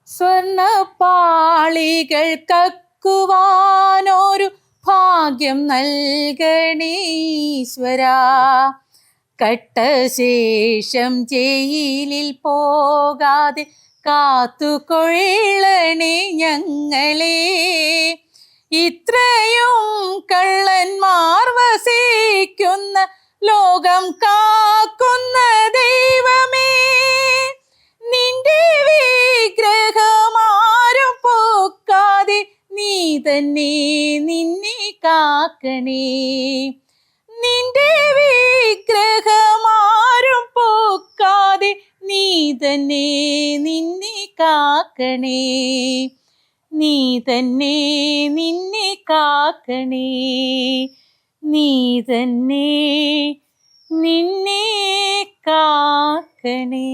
സ്വർണപ്പാളികൾ കക്കുവാനൊരു ഭാഗ്യം നൽകണീശ്വരാ. കട്ടശേഷം ജയിലിൽ പോകാതെ കാത്തുകൊള്ളണേ ഞങ്ങളെ. ഇത്രയും കള്ളന്മാർ വസിക്കുന്ന ലോകം കാക്കുന്ന ദൈവമേ, നിന്റെ വിഗ്രഹമാരും പോക്കാതെ നീ തന്നെ നിന്നെ കാക്കണേ. നിന്റെ വിഗ്രഹമാരും പോക്കാതെ നീ തന്നെ നിന്നെ കാക്കണേ. നീ തന്നെ നിന്നെ കാക്കണേ. നീ തന്നെ നിന്നെ കാക്കണേ.